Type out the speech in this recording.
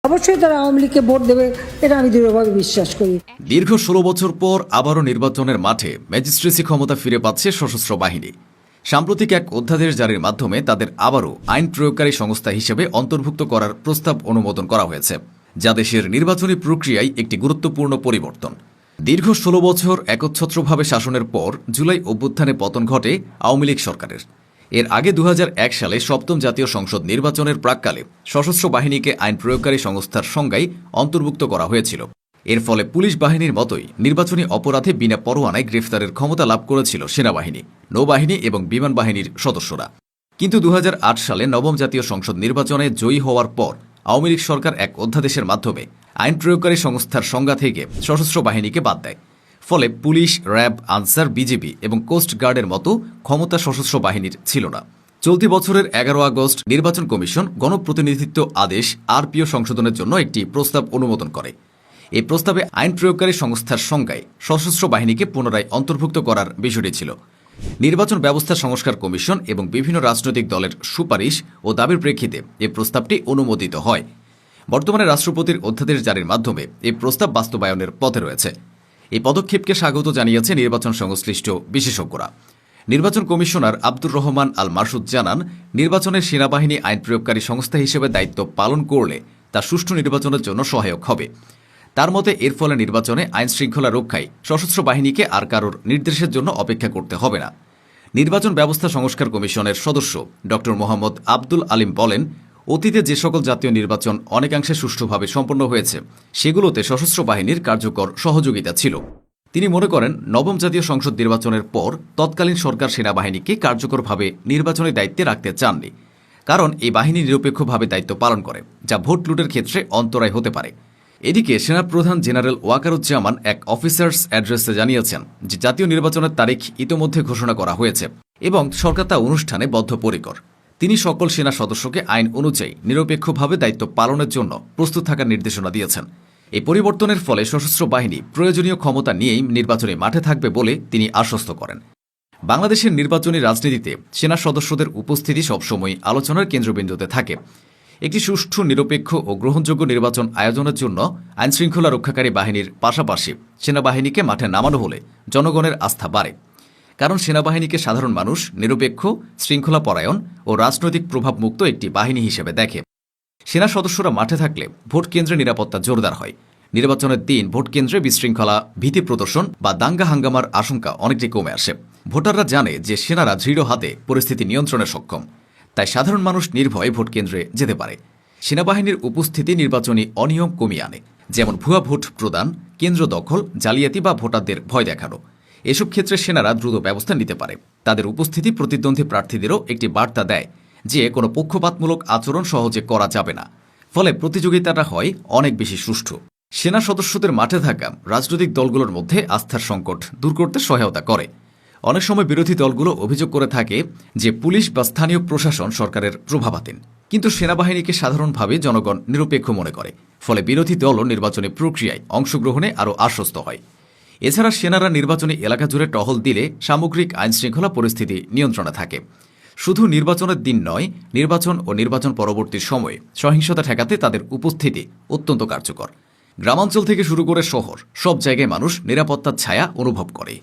অবশ্যই তারা আওয়ামী লীগকে ভোট দেবে, এটা আমি দৃঢ়ভাবে বিশ্বাস করি। দীর্ঘ 16 বছর পর আবারও নির্বাচনের মাঠে ম্যাজিস্ট্রেসি ক্ষমতা ফিরে পাচ্ছে সশস্ত্র বাহিনী। সাম্প্রতিক এক অধ্যাদেশ জারির মাধ্যমে তাদের আবারও আইন প্রয়োগকারী সংস্থা হিসেবে অন্তর্ভুক্ত করার প্রস্তাব অনুমোদন করা হয়েছে, যা দেশের নির্বাচনী প্রক্রিয়ায় একটি গুরুত্বপূর্ণ পরিবর্তন। দীর্ঘ 16 বছর একচ্ছত্রভাবে শাসনের পর জুলাই অভ্যুত্থানে পতন ঘটে আওয়ামী লীগ সরকারের। এর আগে 2001 সালে সপ্তম জাতীয় সংসদ নির্বাচনের প্রাক্কালে সশস্ত্র বাহিনীকে আইন প্রয়োগকারী সংস্থার সংজ্ঞায় অন্তর্ভুক্ত করা হয়েছিল। এর ফলে পুলিশ বাহিনীর মতোই নির্বাচনী অপরাধে বিনা পরোয়ানায় গ্রেফতারের ক্ষমতা লাভ করেছিল সেনাবাহিনী, নৌবাহিনী এবং বিমান বাহিনীর সদস্যরা। কিন্তু 2008 সালে নবম জাতীয় সংসদ নির্বাচনে জয়ী হওয়ার পর আওয়ামী লীগ সরকার এক অধ্যাদেশের মাধ্যমে আইন প্রয়োগকারী সংস্থার সংজ্ঞা থেকে সশস্ত্র বাহিনীকে বাদ দেয়। ফলে পুলিশ, র্যাব, আনসার, বিজিবি এবং কোস্ট গার্ডের মতো ক্ষমতা সশস্ত্র বাহিনীর ছিল না। চলতি বছরের 11 আগস্ট নির্বাচন কমিশন গণপ্রতিনিধিত্ব আদেশ আরপিও সংশোধনের জন্য একটি প্রস্তাব অনুমোদন করে। এই প্রস্তাবে আইন প্রয়োগকারী সংস্থার সংজ্ঞায় সশস্ত্র বাহিনীকে পুনরায় অন্তর্ভুক্ত করার বিষয়টি ছিল। নির্বাচন ব্যবস্থা সংস্কার কমিশন এবং বিভিন্ন রাজনৈতিক দলের সুপারিশ ও দাবির প্রেক্ষিতে এই প্রস্তাবটি অনুমোদিত হয়। বর্তমানে রাষ্ট্রপতির অধ্যাদেশ জারির মাধ্যমে এই প্রস্তাব বাস্তবায়নের পথে রয়েছে। এই পদক্ষেপকে স্বাগত জানিয়েছে নির্বাচন সংশ্লিষ্ট বিশেষজ্ঞরা। নির্বাচন কমিশনার আব্দুর রহমান আল মাসুদ জানান, নির্বাচনের সেনাবাহিনী আইন প্রয়োগকারী সংস্থা হিসেবে দায়িত্ব পালন করলে তা সুষ্ঠু নির্বাচনের জন্য সহায়ক হবে। তার মতে এর ফলে নির্বাচনে আইন শৃঙ্খলা রক্ষায় সশস্ত্র বাহিনীকে আর কারোর নির্দেশের জন্য অপেক্ষা করতে হবে না। নির্বাচন ব্যবস্থা সংস্কার কমিশনের সদস্য ড মোহাম্মদ আব্দুল আলিম বলেন, অতীতে যে সকল জাতীয় নির্বাচন অনেকাংশে সুষ্ঠুভাবে সম্পন্ন হয়েছে সেগুলোতে সশস্ত্র বাহিনীর কার্যকর সহযোগিতা ছিল। তিনি মনে করেন, নবম জাতীয় সংসদ নির্বাচনের পর তৎকালীন সরকার সেনাবাহিনীকে কার্যকরভাবে নির্বাচনী দায়িত্বে রাখতে চাননি, কারণ এই বাহিনী নিরপেক্ষভাবে দায়িত্ব পালন করে, যা ভোট লুটের ক্ষেত্রে অন্তরায় হতে পারে। এদিকে সেনাপ্রধান জেনারেল ওয়াকারুজ্জামান এক অফিসার্স অ্যাড্রেসে জানিয়েছেন যে জাতীয় নির্বাচনের তারিখ ইতোমধ্যে ঘোষণা করা হয়েছে এবং সরকার তা অনুষ্ঠানে বদ্ধপরিকর। তিনি সকল সেনা সদস্যকে আইন অনুযায়ী নিরপেক্ষভাবে দায়িত্ব পালনের জন্য প্রস্তুত থাকার নির্দেশনা দিয়েছেন। এই পরিবর্তনের ফলে সশস্ত্র বাহিনী প্রয়োজনীয় ক্ষমতা নিয়েই নির্বাচনী মাঠে থাকবে বলে তিনি আশ্বস্ত করেন। বাংলাদেশের নির্বাচনী রাজনীতিতে সেনা সদস্যদের উপস্থিতি সবসময় আলোচনার কেন্দ্রবিন্দুতে থাকে। একটি সুষ্ঠু, নিরপেক্ষ ও গ্রহণযোগ্য নির্বাচন আয়োজনের জন্য আইনশৃঙ্খলা রক্ষাকারী বাহিনীর পাশাপাশি সেনাবাহিনীকে মাঠে নামানো হলে জনগণের আস্থা বাড়ে। কারণ সেনাবাহিনীকে সাধারণ মানুষ নিরপেক্ষ, শৃঙ্খলাপরায়ণ ও রাজনৈতিক প্রভাবমুক্ত একটি বাহিনী হিসেবে দেখে। সেনা সদস্যরা মাঠে থাকলে ভোট কেন্দ্রে নিরাপত্তা জোরদার হয়। নির্বাচনের দিন ভোট কেন্দ্রে বিশৃঙ্খলা, ভীতি প্রদর্শন বা দাঙ্গা হাঙ্গামার আশঙ্কা অনেকটাই কমে আসে। ভোটাররা জানে যে সেনারা দৃঢ় হাতে পরিস্থিতি নিয়ন্ত্রণে সক্ষম, তাই সাধারণ মানুষ নির্ভয়ে ভোট কেন্দ্রে যেতে পারে। সেনাবাহিনীর উপস্থিতি নির্বাচনী অনিয়ম কমিয়ে আনে, যেমন ভুয়া ভোট প্রদান, কেন্দ্র দখল, জালিয়াতি বা ভোটারদের ভয় দেখানো। এসব ক্ষেত্রে সেনারা দ্রুত ব্যবস্থা নিতে পারে। তাদের উপস্থিতি প্রতিদ্বন্দ্বী প্রার্থীদেরও একটি বার্তা দেয় যে কোনো পক্ষপাতমূলক আচরণ সহজে করা যাবে না। ফলে প্রতিযোগিতাটা হয় অনেক বেশি সুষ্ঠু। সেনা সদস্যদের মাঠে থাকা রাজনৈতিক দলগুলোর মধ্যে আস্থার সংকট দূর করতে সহায়তা করে। অনেক সময় বিরোধী দলগুলো অভিযোগ করে থাকে যে পুলিশ বা স্থানীয় প্রশাসন সরকারের প্রভাবাধীন, কিন্তু সেনাবাহিনীকে সাধারণভাবে জনগণ নিরপেক্ষ মনে করে। ফলে বিরোধী দলও নির্বাচনী প্রক্রিয়ায় অংশগ্রহণে আরও আশ্বস্ত হয়। এছাড়া সেনারা নির্বাচনী এলাকা জুড়ে টহল দিলে সামগ্রিক আইনশৃঙ্খলা পরিস্থিতি নিয়ন্ত্রণে থাকে। শুধু নির্বাচনের দিন নয়, নির্বাচন ও নির্বাচন পরবর্তী সময়ে সহিংসতা ঠেকাতে তাদের উপস্থিতি অত্যন্ত কার্যকর। গ্রামাঞ্চল থেকে শুরু করে শহর, সব জায়গায় মানুষ নিরাপত্তার ছায়া অনুভব করে।